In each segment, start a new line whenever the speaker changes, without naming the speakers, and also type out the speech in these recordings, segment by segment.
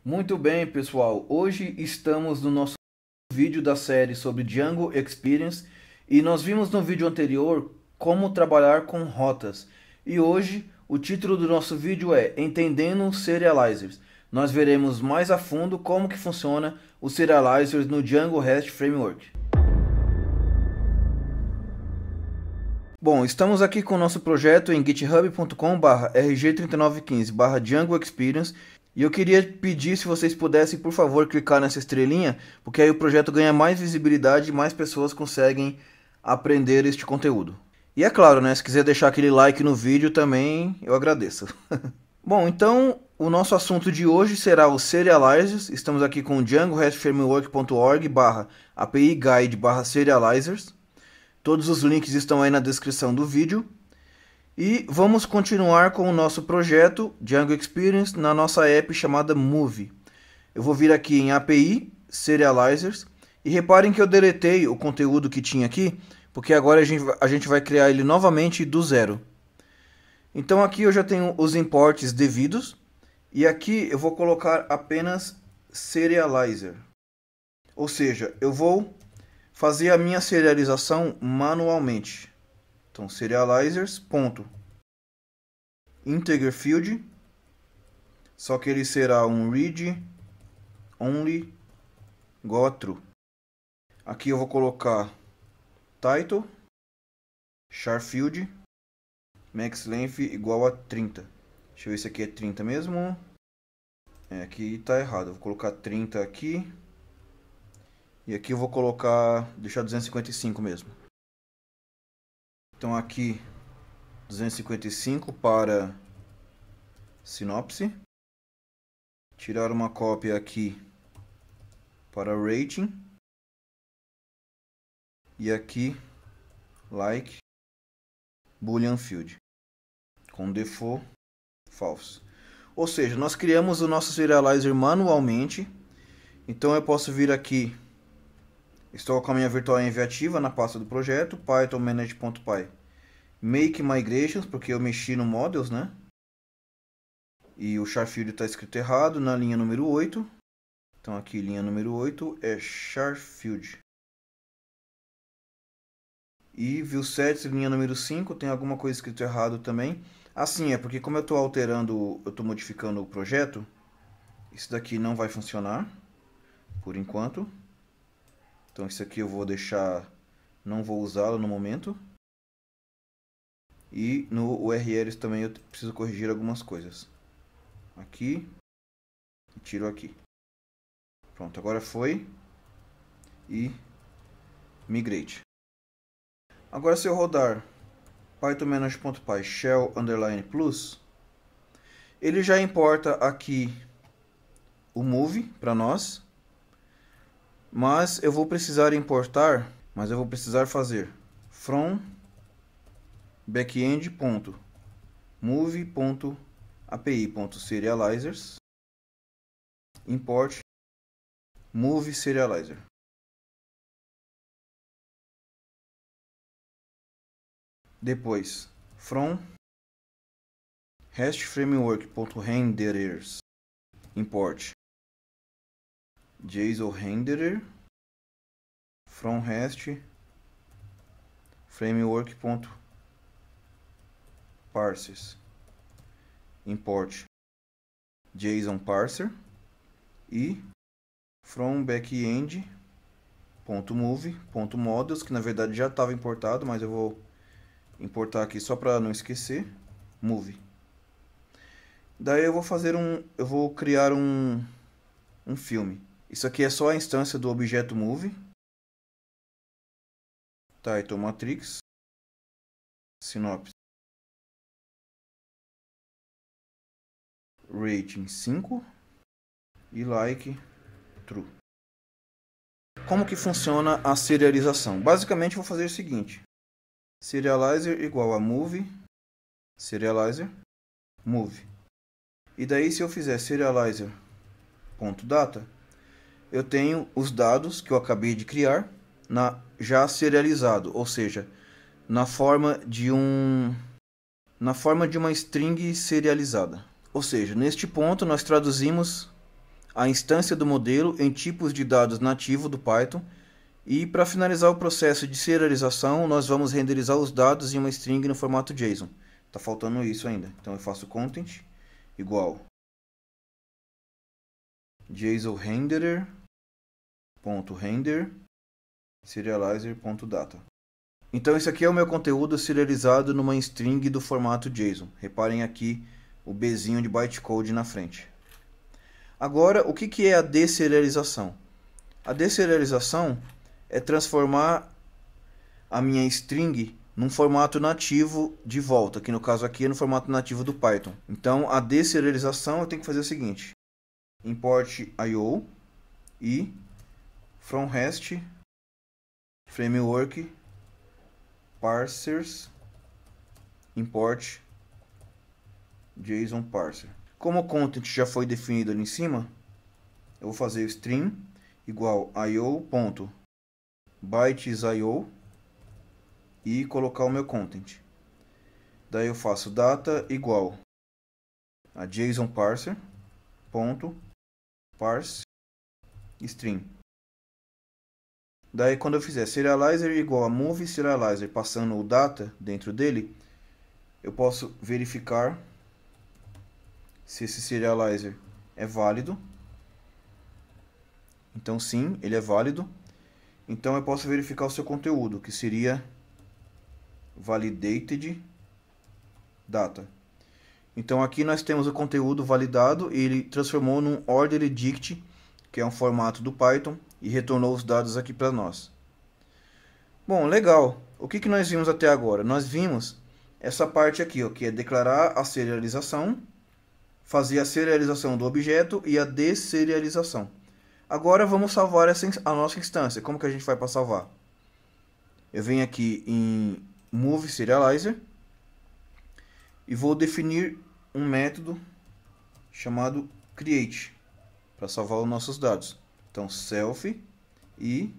Muito bem, pessoal. Hoje estamos no nosso vídeo da série sobre Django Experience e nós vimos no vídeo anterior como trabalhar com rotas. E hoje o título do nosso vídeo é Entendendo Serializers. Nós veremos mais a fundo como que funciona os serializers no Django REST Framework. Bom, estamos aqui com o nosso projeto em github.com/rg3915/Django Experience. E eu queria pedir se vocês pudessem, por favor, clicar nessa estrelinha, porque aí o projeto ganha mais visibilidade e mais pessoas conseguem aprender este conteúdo. E é claro, né, se quiser deixar aquele like no vídeo também, eu agradeço. Bom, então o nosso assunto de hoje será os serializers. Estamos aqui com o Django REST Framework.org/API Guide/serializers. Todos os links estão aí na descrição do vídeo. E vamos continuar com o nosso projeto Django Experience na nossa app chamada Move. Eu vou vir aqui em API, Serializers, e reparem que eu deletei o conteúdo que tinha aqui, porque agora a gente vai criar ele novamente do zero. Então aqui eu já tenho os imports devidos, e aqui eu vou colocar apenas Serializer. Ou seja, eu vou fazer a minha serialização manualmente. Então, serializers, ponto. Integer field, só que ele será um read only igual a true. Aqui eu vou colocar title, char field, max length igual a 30. Deixa eu ver se aqui é 30 mesmo. Aqui está errado, eu vou colocar 30 aqui. E aqui eu vou colocar, deixar 255 mesmo. Então aqui 255 para sinopse, tirar uma cópia aqui para rating e aqui like boolean field com default false. Ou seja, nós criamos o nosso serializer manualmente. Então eu posso vir aqui. Estou com a minha virtual env ativa na pasta do projeto, python manage.py. Make migrations, porque eu mexi no models, né? E o char field está escrito errado na linha número 8. Então aqui, linha número 8 é char field. E view sets, linha número 5, tem alguma coisa escrito errado também. Assim, é porque como eu estou alterando, eu estou modificando o projeto, isso daqui não vai funcionar, por enquanto. Então isso aqui eu vou deixar, não vou usá-lo no momento. E no URLs também eu preciso corrigir algumas coisas. Aqui e tiro aqui. Pronto, agora foi. E migrate. Agora se eu rodar python manage.py shell _ plus, ele já importa aqui o move para nós. Mas eu vou precisar fazer from backend.move.api.serializers import move serializer. Depois from REST framework.renderers import JSON renderer from REST framework.parsers import JSON parser e from backend.move.models, que na verdade já estava importado, mas eu vou importar aqui só para não esquecer, move. Daí eu vou criar um filme. Isso aqui é só a instância do objeto move. Title matrix. Sinopse. Rating 5. E like true. Como que funciona a serialização? Basicamente eu vou fazer o seguinte. Serializer igual a move. Serializer. Move. E daí se eu fizer serializer.data, eu tenho os dados que eu acabei de criar já serializado, ou seja, na forma de uma string serializada. Ou seja, neste ponto nós traduzimos a instância do modelo em tipos de dados nativo do Python. E para finalizar o processo de serialização, nós vamos renderizar os dados em uma string no formato JSON. Tá faltando isso ainda. Então eu faço content igual JSON renderer.render serializer.data. Então esse aqui é o meu conteúdo serializado numa string do formato JSON. Reparem aqui o Bzinho de bytecode na frente. Agora, o que é a deserialização? A deserialização é transformar a minha string num formato nativo de volta, que no caso aqui é no formato nativo do Python. Então a deserialização eu tenho que fazer o seguinte: import IO e from REST framework parsers import JSON parser. Como o content já foi definido ali em cima, eu vou fazer o string igual io.bytesIO e colocar o meu content. Daí eu faço data igual a JSON parser ponto parse string. Daí quando eu fizer serializer igual a move serializer passando o data dentro dele, eu posso verificar se esse serializer é válido. Então sim, ele é válido. Então eu posso verificar o seu conteúdo, que seria validated data. Então aqui nós temos o conteúdo validado e ele transformou num ordered dict, que é um formato do Python, e retornou os dados aqui para nós. Bom, legal. O que nós vimos até agora? Nós vimos essa parte aqui, ó, que é declarar a serialização, fazer a serialização do objeto e a desserialização. Agora vamos salvar a nossa instância. Como que a gente vai para salvar? Eu venho aqui em move serializer e vou definir um método chamado create para salvar os nossos dados. Então self e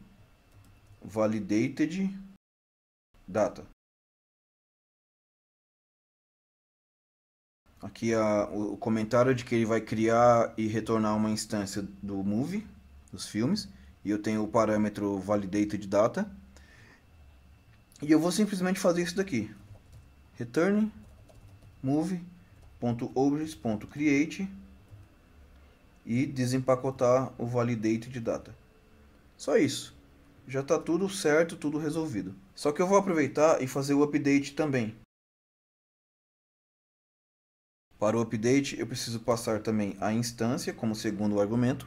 validated data. Aqui o comentário de que ele vai criar e retornar uma instância do movie, dos filmes, e eu tenho o parâmetro validated data. E eu vou simplesmente fazer isso daqui. Return move.objects.create e desempacotar o validated data. Só isso. Já está tudo certo, tudo resolvido. Só que eu vou aproveitar e fazer o update também. Para o update, eu preciso passar também a instância como segundo argumento.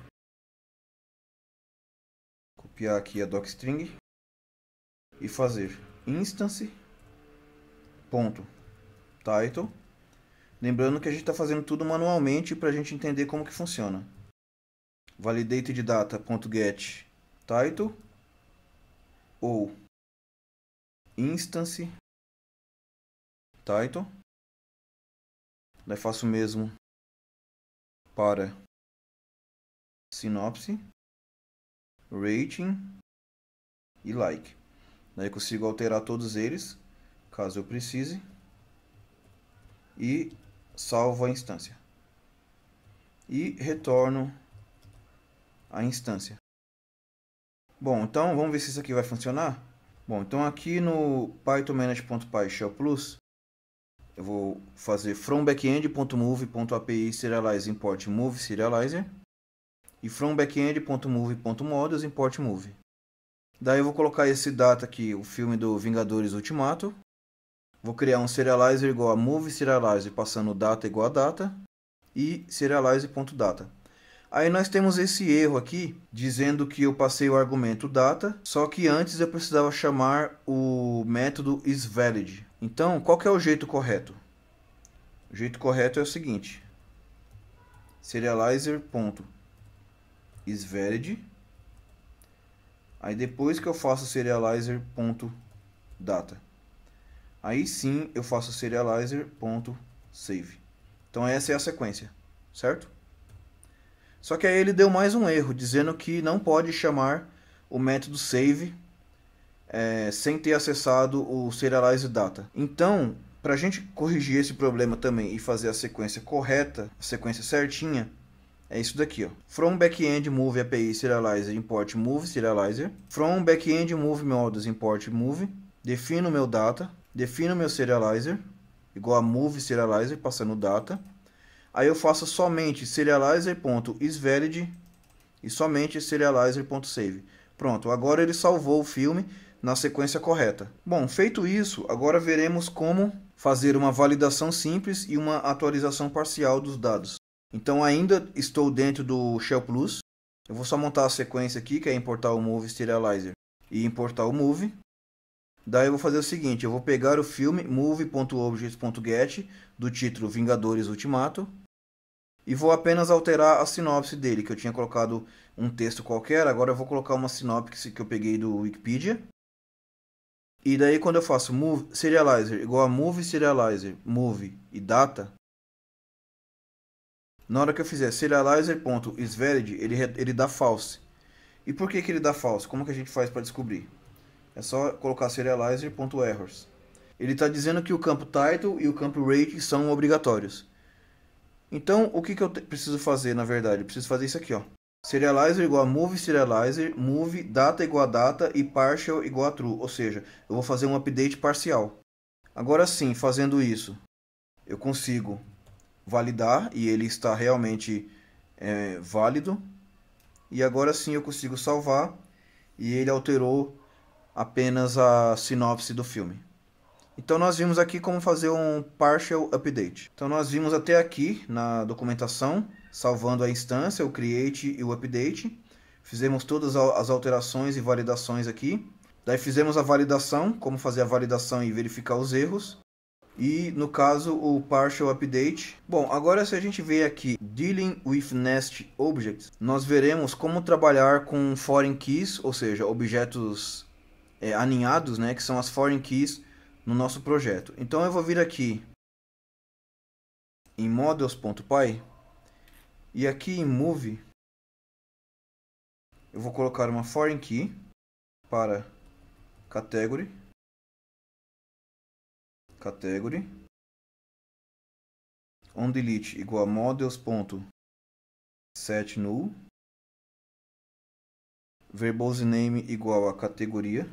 Copiar aqui a docstring e fazer instance.title. Lembrando que a gente está fazendo tudo manualmente para a gente entender como que funciona. validatedData.get title ou instance title. Daí faço o mesmo para sinopse, rating e like. Daí eu consigo alterar todos eles, caso eu precise, e salvo a instância. E retorno a instância. Bom, então vamos ver se isso aqui vai funcionar. Bom, então aqui no pythonmanage.py shell plus, eu vou fazer from backend.move.api serialize import move serializer e from backend.move.models import move. Daí eu vou colocar esse data aqui, o filme do Vingadores Ultimato. Vou criar um serializer igual a move serializer passando data igual a data e serialize.data. Aí nós temos esse erro aqui dizendo que eu passei o argumento data, só que antes eu precisava chamar o método isValid. Então, qual que é o jeito correto? O jeito correto é o seguinte: serializer.isValid. Aí depois que eu faço serializer.data, aí sim eu faço serializer.save. Então essa é a sequência, certo? Só que aí ele deu mais um erro, dizendo que não pode chamar o método save sem ter acessado o serialize data. Então, para a gente corrigir esse problema também e fazer a sequência correta, a sequência certinha, é isso daqui, ó. From backend move API serializer import move serializer. From backend move models import move. Defino meu data, defino meu serializer, igual a move serializer, passando data. Aí eu faço somente serializer.isValid e somente serializer.save. Pronto, agora ele salvou o filme na sequência correta. Bom, feito isso, agora veremos como fazer uma validação simples e uma atualização parcial dos dados. Então ainda estou dentro do Shell Plus. Eu vou só montar a sequência aqui, que é importar o Move Serializer e importar o Move. Daí eu vou fazer o seguinte, eu vou pegar o filme move.objects.get do título Vingadores Ultimato e vou apenas alterar a sinopse dele, que eu tinha colocado um texto qualquer, agora eu vou colocar uma sinopse que eu peguei do Wikipedia. E daí quando eu faço move serializer igual a move serializer, move e data, na hora que eu fizer serializer.isValid, ele dá false. E por que ele dá false? Como que a gente faz para descobrir? É só colocar serializer.errors. Ele está dizendo que o campo title e o campo rate são obrigatórios. Então, o que eu preciso fazer, na verdade? Eu preciso fazer isso aqui, ó. Serializer igual a move serializer, move data igual a data e partial igual a true. Ou seja, eu vou fazer um update parcial. Agora sim, fazendo isso, eu consigo validar e ele está realmente válido. E agora sim eu consigo salvar e ele alterou apenas a sinopse do filme. Então nós vimos aqui como fazer um partial update. Então nós vimos até aqui na documentação, salvando a instância, o create e o update. Fizemos todas as alterações e validações aqui. Daí fizemos a validação, como fazer a validação e verificar os erros. E no caso o partial update. Bom, agora se a gente ver aqui Dealing with Nest Objects, nós veremos como trabalhar com foreign keys, ou seja, objetos aninhados, né, que são as foreign keys no nosso projeto. Então eu vou vir aqui em models.py e aqui em move eu vou colocar uma foreign key para category onDelete igual a models.setNull, verbosename igual a categoria,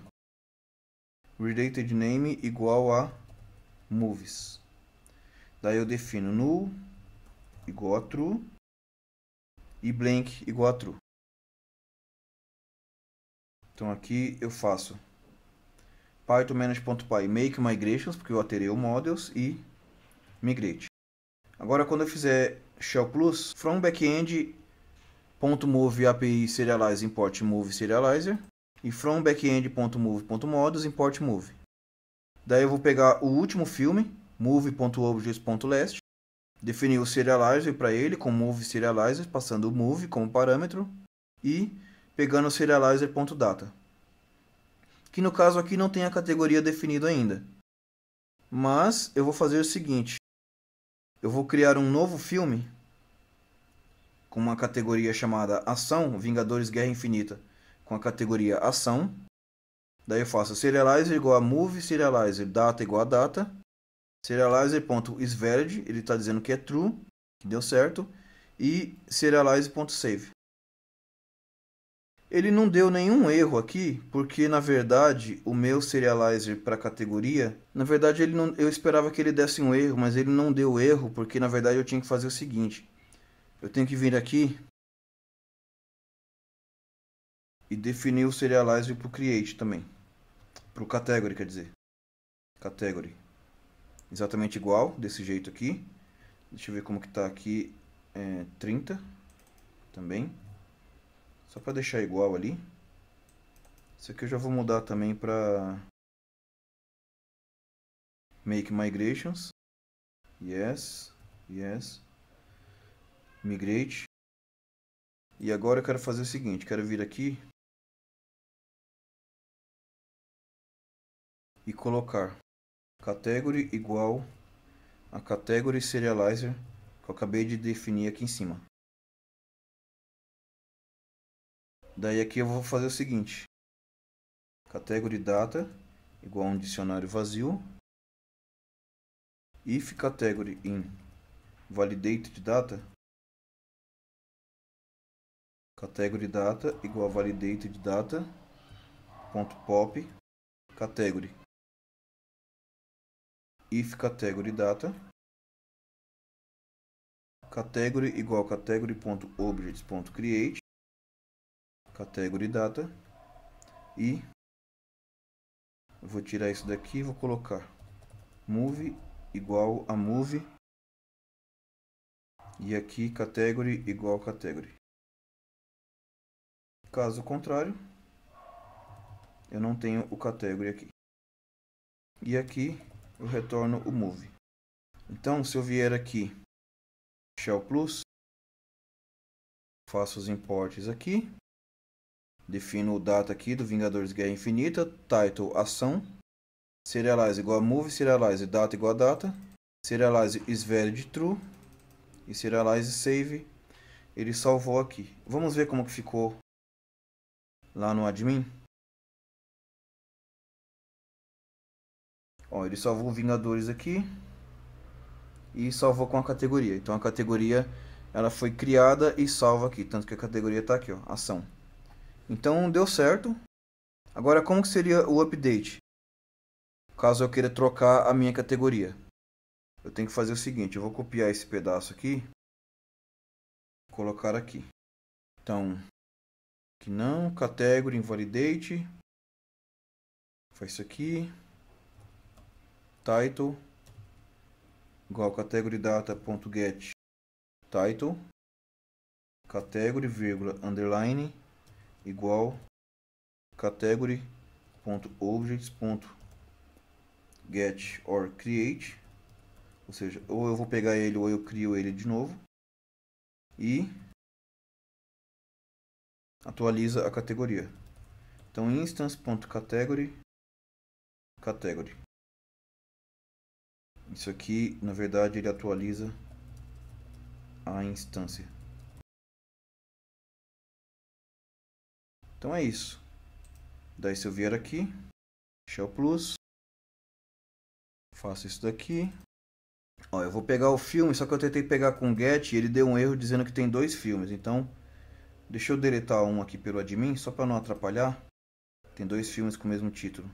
related name igual a moves. Daí eu defino null igual a true e blank igual a true. Então aqui eu faço python manage.py make migrations, porque eu alterei o models, e migrate. Agora quando eu fizer shell plus, from backend .move API serializer import move serializer e from backend.move.models import move. Daí eu vou pegar o último filme, move.objects.last, definir o serializer para ele com move serializer, passando o move como parâmetro e pegando o serializer.data. Que no caso aqui não tem a categoria definida ainda. Mas eu vou fazer o seguinte, eu vou criar um novo filme com uma categoria chamada Ação, Vingadores Guerra Infinita, com a categoria Ação. Daí eu faço serializer igual a move serializer, data igual a data, serializer.isValid, ele está dizendo que é true, que deu certo, e serializer.save. Ele não deu nenhum erro aqui, porque na verdade o meu serializer para categoria, na verdade eu esperava que ele desse um erro, mas ele não deu erro, porque na verdade eu tinha que fazer o seguinte. Eu tenho que vir aqui e definir o serializer para o create também. Para o category, quer dizer. Category. Exatamente igual, desse jeito aqui. Deixa eu ver como que está aqui. 30 também. Só para deixar igual ali. Isso aqui eu já vou mudar também para make migrations. Yes, yes. Migrate. E agora eu quero fazer o seguinte, quero vir aqui e colocar category igual a category serializer que eu acabei de definir aqui em cima. Daí aqui eu vou fazer o seguinte, category data igual a um dicionário vazio, if category in validated data category data igual a validated data ponto pop category if category data category igual category ponto objects ponto create category data e eu vou tirar isso daqui e vou colocar move igual a move e aqui category igual category. Caso contrário, eu não tenho o category aqui. E aqui eu retorno o move. Então, se eu vier aqui, Shell Plus, faço os imports aqui, defino o data aqui do Vingadores Guerra Infinita, title ação, serialize igual a move, serialize data igual a data, serialize is valid true e serialize save. Ele salvou aqui. Vamos ver como que ficou lá no admin. Ó, ele salvou Vingadores aqui e salvou com a categoria. Então a categoria ela foi criada e salva aqui, tanto que a categoria está aqui, ó, ação. Então deu certo. Agora como que seria o update? Caso eu queira trocar a minha categoria, eu tenho que fazer o seguinte, eu vou copiar esse pedaço aqui, colocar aqui. Então, aqui não, category invalidate, faz isso aqui, title igual category data.get title, category, vírgula, underline, igual category.objects.get or create, ou seja, ou eu vou pegar ele ou eu crio ele de novo e atualiza a categoria. Então instance.category category. Isso aqui, na verdade, ele atualiza a instância. Então é isso. Daí se eu vier aqui, Shell Plus, faço isso daqui. Ó, eu vou pegar o filme, só que eu tentei pegar com get e ele deu um erro dizendo que tem 2 filmes. Então, deixa eu deletar um aqui pelo admin, só para não atrapalhar. Tem 2 filmes com o mesmo título.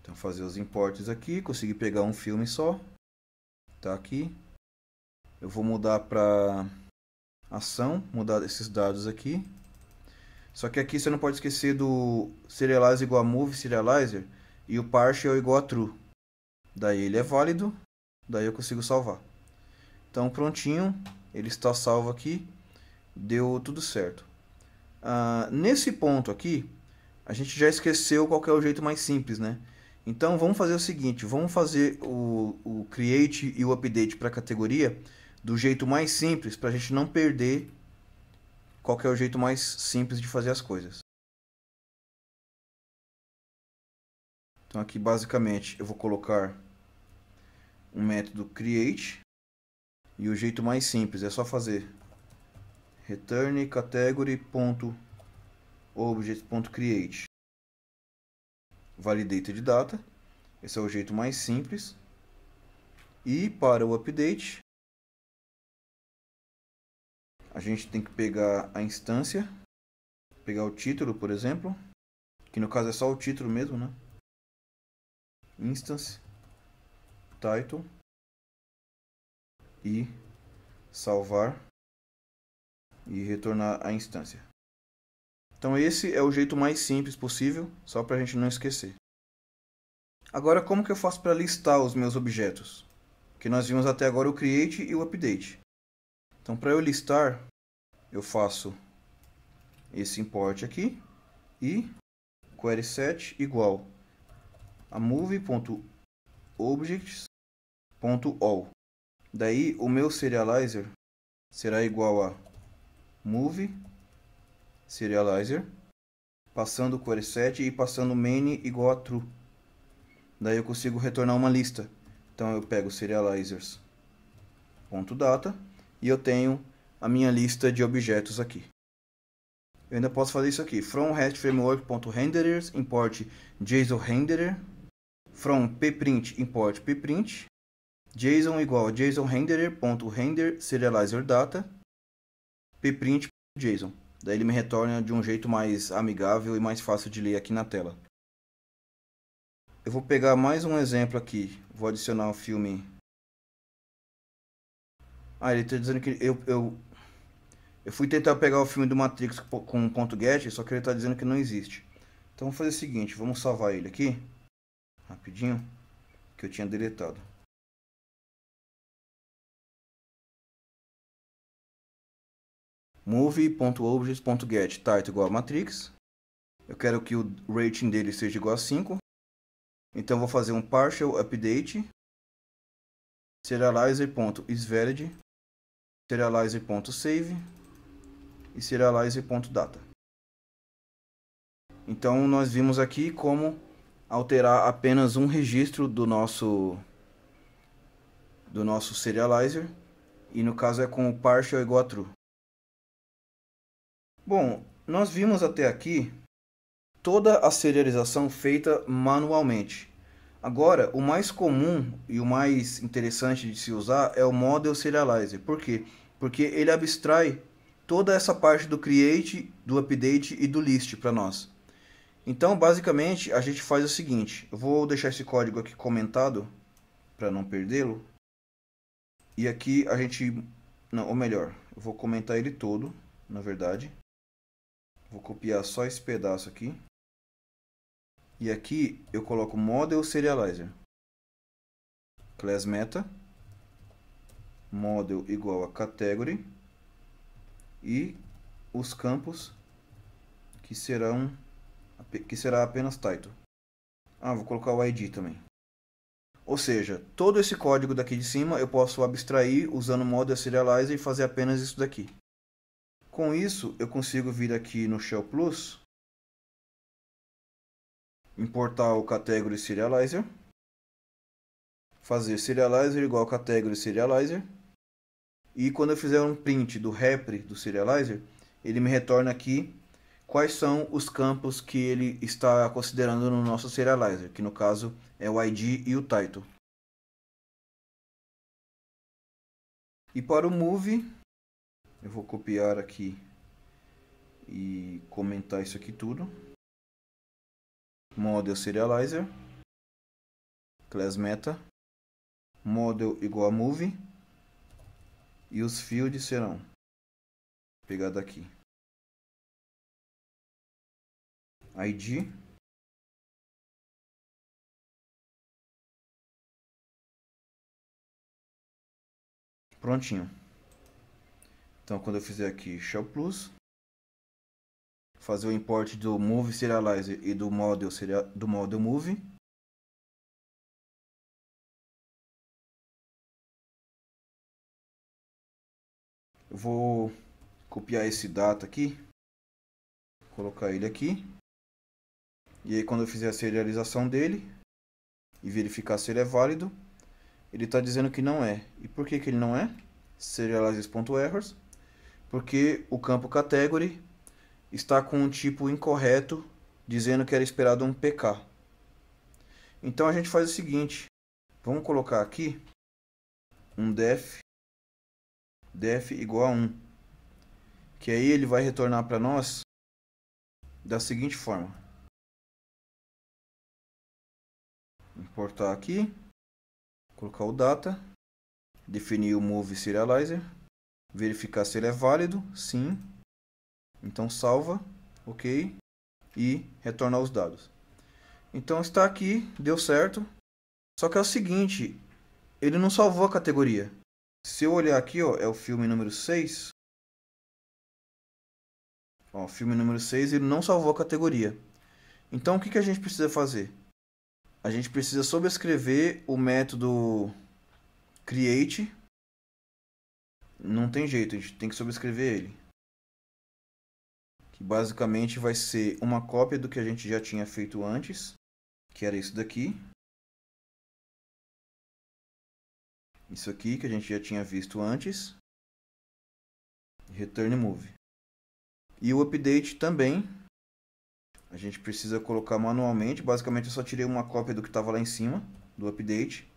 Então, fazer os imports aqui, consegui pegar um filme só. Tá aqui. Eu vou mudar para ação, mudar esses dados aqui. Só que aqui você não pode esquecer do serialize igual a move serializer e o partial igual a true. Daí ele é válido, daí eu consigo salvar. Então prontinho, ele está salvo aqui, deu tudo certo. Nesse ponto aqui, a gente já esqueceu qual que é o jeito mais simples, né? Então vamos fazer o seguinte, vamos fazer o create e o update para a categoria do jeito mais simples, para a gente não perder qual que é o jeito mais simples de fazer as coisas. Então aqui basicamente eu vou colocar um método create e o jeito mais simples é só fazer return category.object.create validated data. Esse é o jeito mais simples. E para o update a gente tem que pegar a instância, pegar o título, por exemplo, que no caso é só o título mesmo, né? Instance, title e salvar e retornar a instância. Então esse é o jeito mais simples possível, só para a gente não esquecer. Agora como que eu faço para listar os meus objetos? Que nós vimos até agora o create e o update. Então para eu listar, eu faço esse import aqui e query set igual a move.objects.all. Daí o meu serializer será igual a move serializer, passando o query set e passando main igual a true. Daí eu consigo retornar uma lista. Então eu pego serializers.data e eu tenho a minha lista de objetos aqui. Eu ainda posso fazer isso aqui. From REST-framework.renderers import JSON renderer. From pprint import pprint. JSON igual a JSON renderer.render serializer data pprint.json. Daí ele me retorna de um jeito mais amigável e mais fácil de ler aqui na tela. Eu vou pegar mais um exemplo aqui. Vou adicionar o filme. Ele está dizendo que eu fui tentar pegar o filme do Matrix com .get, só que ele está dizendo que não existe. Então vamos fazer o seguinte, vamos salvar ele aqui, rapidinho, que eu tinha deletado. Movie.objects.get title igual a Matrix. Eu quero que o rating dele seja igual a 5. Então vou fazer um partial update serializer.isValid, serializer.save e serializer.data. Então nós vimos aqui como alterar apenas um registro do nosso serializer, e no caso é com o partial igual a true. Bom, nós vimos até aqui toda a serialização feita manualmente. Agora, o mais comum e o mais interessante de se usar é o Model Serializer. Por quê? Porque ele abstrai toda essa parte do create, do update e do list para nós. Então, basicamente, a gente faz o seguinte. Eu vou deixar esse código aqui comentado para não perdê-lo. E aqui a gente... Não, ou melhor, eu vou comentar ele todo, na verdade. Vou copiar só esse pedaço aqui. E aqui eu coloco Model Serializer. Class Meta. Model igual a Category. E os campos que será apenas Title. Vou colocar o ID também. Ou seja, todo esse código daqui de cima eu posso abstrair usando o Model Serializer e fazer apenas isso daqui. Com isso, eu consigo vir aqui no Shell Plus, importar o Category Serializer, fazer Serializer igual a Category Serializer, e quando eu fizer um print do repre do Serializer, ele me retorna aqui quais são os campos que ele está considerando no nosso Serializer, que no caso é o ID e o Title. E para o Move, eu vou copiar aqui e comentar isso aqui tudo. Model Serializer, Class Meta, Model igual a Move, e os fields serão pegar daqui ID, prontinho. Então quando eu fizer aqui Shell Plus, fazer o import do Move Serializer e do Model Move, eu vou copiar esse data aqui, colocar ele aqui, e aí quando eu fizer a serialização dele e verificar se ele é válido, ele está dizendo que não é. E por que ele não é? Serializers.errors, porque o campo category está com um tipo incorreto, dizendo que era esperado um PK. Então a gente faz o seguinte, vamos colocar aqui um def igual a 1, que aí ele vai retornar para nós da seguinte forma. Importar aqui, colocar o data, definir o move serializer, verificar se ele é válido, sim. Então salva, ok, e retornar os dados. Então está aqui, deu certo. Só que é o seguinte, ele não salvou a categoria. Se eu olhar aqui, é o filme número 6. Filme número 6, ele não salvou a categoria. Então o que a gente precisa fazer? A gente precisa sobrescrever o método create. Não tem jeito, a gente tem que sobrescrever ele. Que basicamente vai ser uma cópia do que a gente já tinha feito antes, que era isso daqui. Isso aqui que a gente já tinha visto antes. Return move. E o update também. A gente precisa colocar manualmente. Basicamente eu só tirei uma cópia do que estava lá em cima, do update.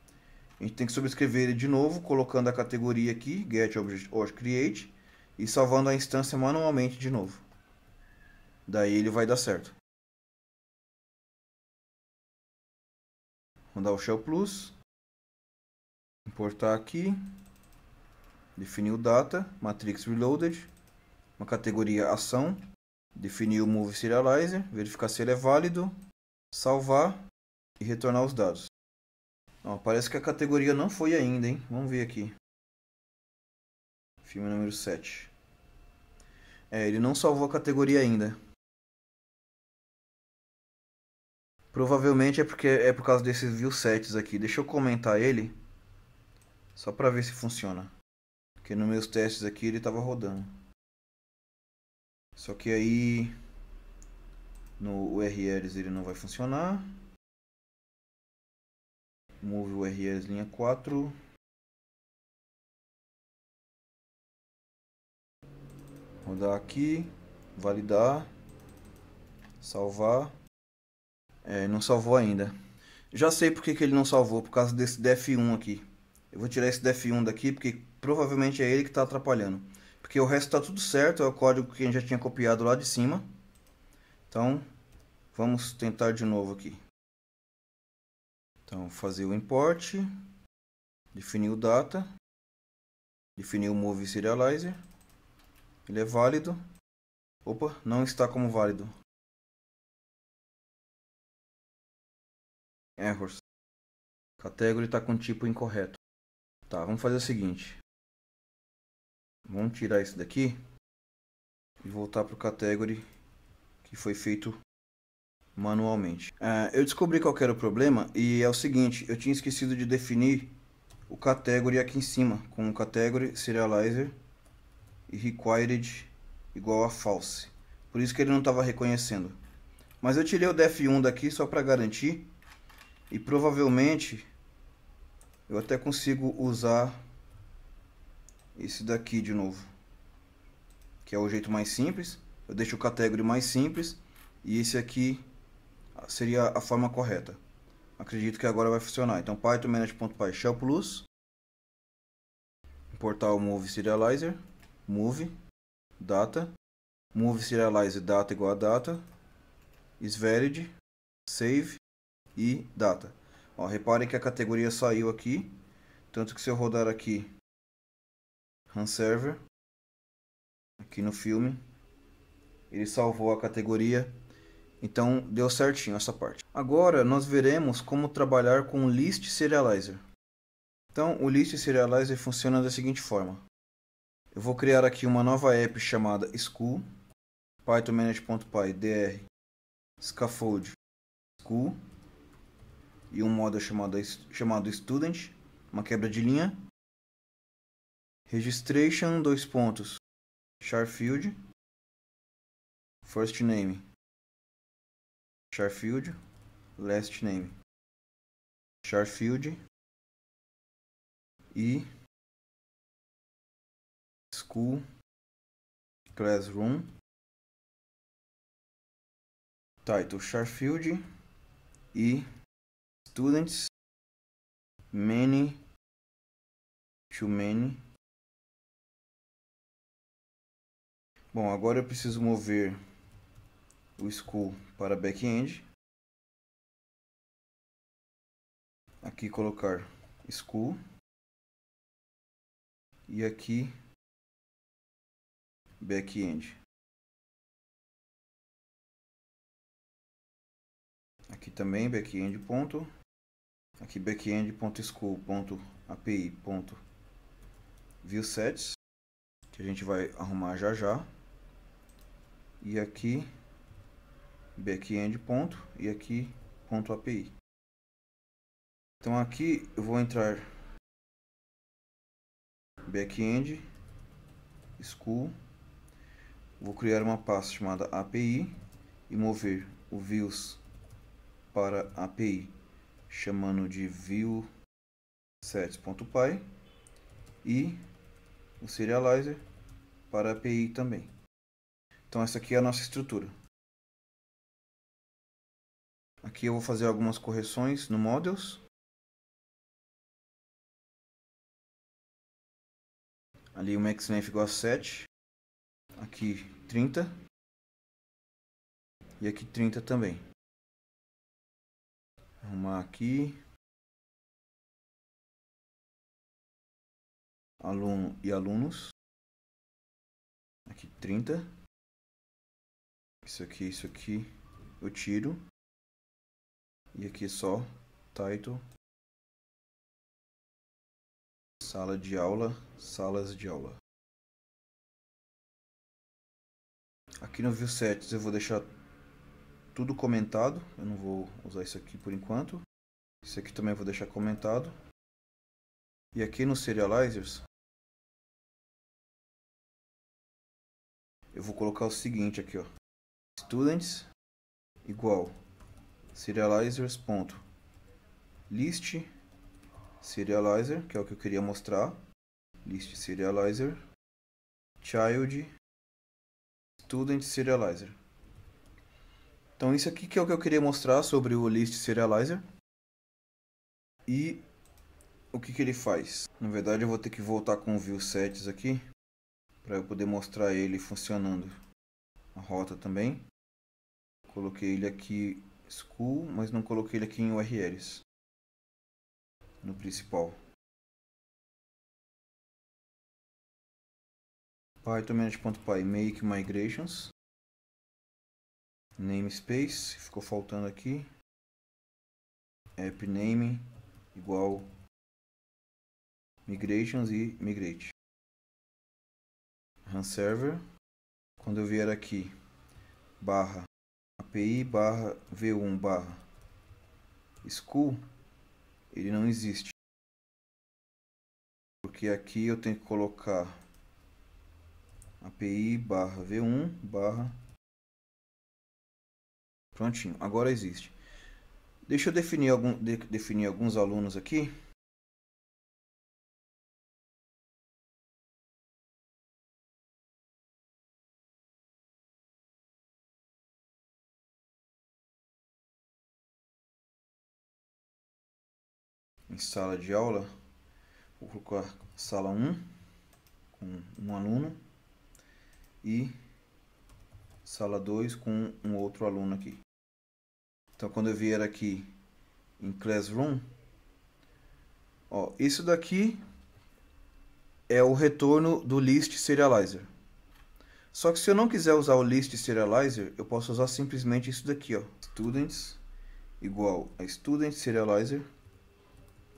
A gente tem que sobrescrever ele de novo, colocando a categoria aqui, get object or create, e salvando a instância manualmente de novo. Daí ele vai dar certo. Vou dar o shell plus, importar aqui, definir o data, matrix reloaded, uma categoria ação, definir o move serializer, verificar se ele é válido, salvar e retornar os dados. Ó, parece que a categoria não foi ainda, hein? Vamos ver aqui. Filme número 7. Ele não salvou a categoria ainda. Provavelmente é porque é por causa desses view sets aqui. Deixa eu comentar ele, só para ver se funciona. Porque nos meus testes aqui ele estava rodando. Só que aí no URLs ele não vai funcionar. Move URLs linha 4. Rodar aqui, validar, salvar. Não salvou ainda. Já sei porque que ele não salvou, por causa desse def1 aqui. Eu vou tirar esse def1 daqui, porque provavelmente é ele que está atrapalhando. Porque o resto está tudo certo, é o código que a gente já tinha copiado lá de cima. Então, vamos tentar de novo aqui. Então, fazer o import, definir o data, definir o move serializer. Ele é válido. Opa, não está como válido. Errors. Category está com tipo incorreto. Tá, vamos fazer o seguinte. Vamos tirar isso daqui e voltar para o category que foi feito manualmente. Eu descobri qual era o problema e é o seguinte, eu tinha esquecido de definir o category aqui em cima, com o category serializer e required igual a false. Por isso que ele não estava reconhecendo. Mas eu tirei o def1 daqui só para garantir e provavelmente eu até consigo usar esse daqui de novo, que é o jeito mais simples. Eu deixo o category mais simples e esse aqui seria a forma correta. Acredito que agora vai funcionar. Então python manage.py shell plus, importar o move serializer, move data, move serializer data igual a data, isValid, save e data. Ó, reparem que a categoria saiu aqui, tanto que se eu rodar aqui run server, aqui no filme, ele salvou a categoria. Então deu certinho essa parte. Agora nós veremos como trabalhar com o list serializer. Então o list serializer funciona da seguinte forma. Eu vou criar aqui uma nova app chamada school, python manage.py dr scaffold school e um model chamado student, uma quebra de linha, registration charfield, first name charfield, last name charfield e school classroom title charfield e students many to many. Bom, agora eu preciso mover o school para back-end. Aqui colocar school e aqui back-end. Aqui também back-end ponto. Aqui backend.school.api.viewsets, que a gente vai arrumar já já. E aqui backend ponto e aqui ponto API. Então aqui eu vou entrar backend school, vou criar uma pasta chamada API e mover o views para API, chamando de viewsets.py e o serializer para API também. Então essa aqui é a nossa estrutura. Aqui eu vou fazer algumas correções no models. Ali o max length igual a 7. Aqui 30. E aqui 30 também. Arrumar aqui. Aluno e alunos. Aqui 30. Isso aqui eu tiro. E aqui só title. Sala de aula, salas de aula. Aqui no View Settings eu vou deixar tudo comentado. Eu não vou usar isso aqui por enquanto. Isso aqui também eu vou deixar comentado. E aqui no Serializers eu vou colocar o seguinte aqui, ó. Students igual serializers.list serializer, que é o que eu queria mostrar. List serializer child student serializer. Então isso aqui que é o que eu queria mostrar sobre o list serializer. E o que ele faz? Na verdade eu vou ter que voltar com o view settings aqui para eu poder mostrar ele funcionando. A rota também. Coloquei ele aqui school, mas não coloquei ele aqui em URLs. No principal. Python manage.py make migrations. Namespace, ficou faltando aqui. App name igual migrations e migrate. Run server. Quando eu vier aqui barra API barra v1 barra school, ele não existe. Porque aqui eu tenho que colocar API barra v1 barra. Prontinho, agora existe. Deixa eu definir alguns alunos aqui. Em sala de aula, vou colocar sala 1 com um aluno e sala 2 com um outro aluno aqui. Então quando eu vier aqui em Classroom, ó, isso daqui é o retorno do List Serializer. Só que se eu não quiser usar o List Serializer, eu posso usar simplesmente isso daqui, ó, Students igual a Student Serializer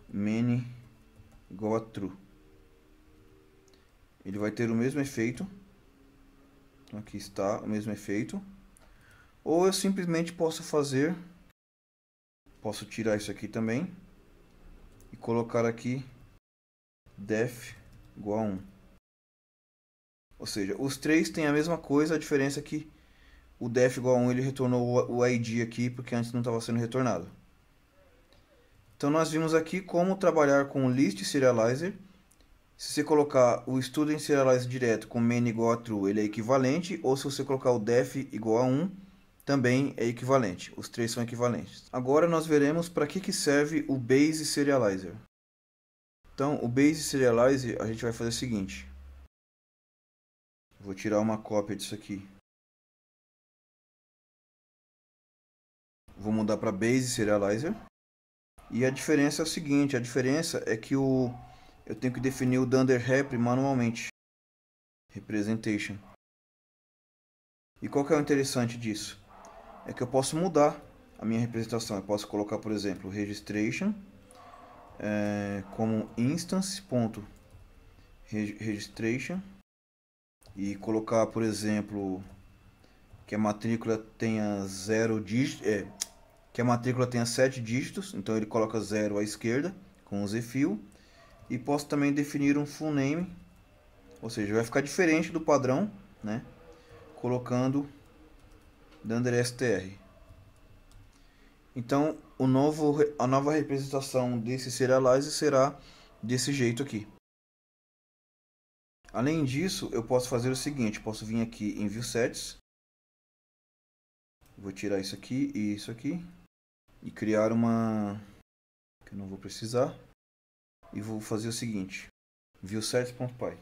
many igual a true. Ele vai ter o mesmo efeito. Então aqui está o mesmo efeito. Ou eu simplesmente posso tirar isso aqui também e colocar aqui def igual a 1. Ou seja, os três têm a mesma coisa, a diferença é que o def igual a 1 ele retornou o ID aqui porque antes não estava sendo retornado. Então nós vimos aqui como trabalhar com o list serializer. Se você colocar o student serializer direto com main igual a true, ele é equivalente, ou se você colocar o def igual a 1, também é equivalente. Os três são equivalentes. Agora nós veremos para que serve o base serializer. Então, o base serializer a gente vai fazer o seguinte. Vou tirar uma cópia disso aqui. Vou mudar para base serializer. E a diferença é o seguinte, a diferença é que eu tenho que definir o dunder rep manualmente. Representation. E qual que é o interessante disso? É que eu posso mudar a minha representação. Eu posso colocar, por exemplo, registration como instance.registration e colocar, por exemplo, que a matrícula tenha 0 dígito, que a matrícula tenha 7 dígitos, então ele coloca 0 à esquerda com o zfil. E posso também definir um full name, ou seja, vai ficar diferente do padrão, né? Colocando dunder str. Então, a nova representação desse serializer será desse jeito aqui. Além disso, eu posso fazer o seguinte, posso vir aqui em View Settings, vou tirar isso aqui e isso aqui, e criar uma que eu não vou precisar, e vou fazer o seguinte, viewSettings.py.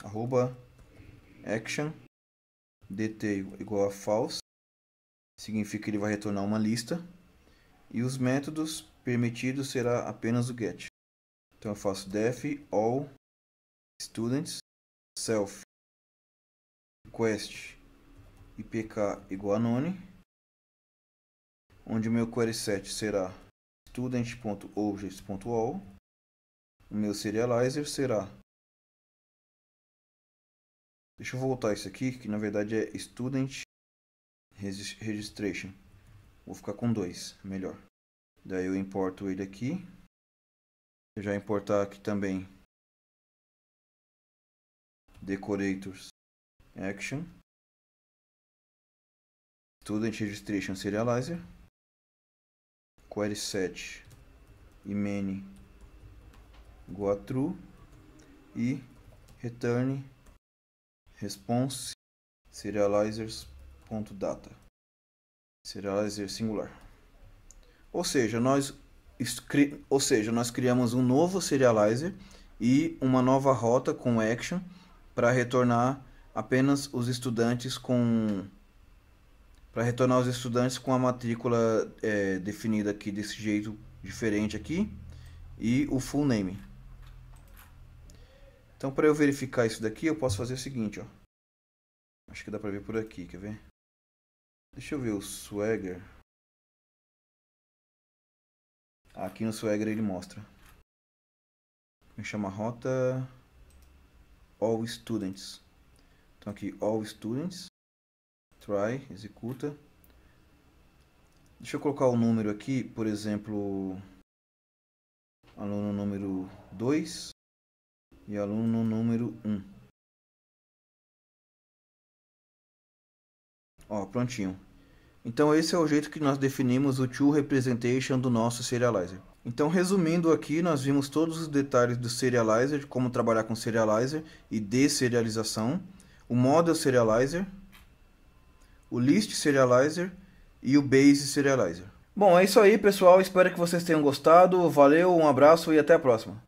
arroba action dt igual a false, significa que ele vai retornar uma lista, e os métodos permitidos será apenas o get. Então eu faço def all students self request ipk igual a none, onde o meu query set será student.objects.all, o meu serializer será, deixa eu voltar isso aqui, que na verdade é student registration, vou ficar com 2, melhor. Daí eu importo ele aqui, eu já importar aqui também decorators action, student registration serializer, query set e many igual a true, e return response serializers.data, serializer singular. Ou seja, nós criamos um novo serializer e uma nova rota com action para retornar apenas os estudantes com a matrícula definida aqui desse jeito diferente aqui, e o full name. Então, para eu verificar isso daqui, eu posso fazer o seguinte, ó. Acho que dá para ver por aqui, quer ver? Deixa eu ver o Swagger. Aqui no Swagger ele mostra. Me chama rota all students. Então aqui all students, try, executa. Deixa eu colocar o número aqui, por exemplo, aluno número 2 e aluno número 1. Ó, prontinho. Então esse é o jeito que nós definimos o toRepresentation do nosso serializer. Então, resumindo aqui, nós vimos todos os detalhes do serializer, de como trabalhar com serializer e deserialização, o model serializer, o list serializer e o base serializer. Bom, é isso aí, pessoal. Espero que vocês tenham gostado. Valeu, um abraço e até a próxima.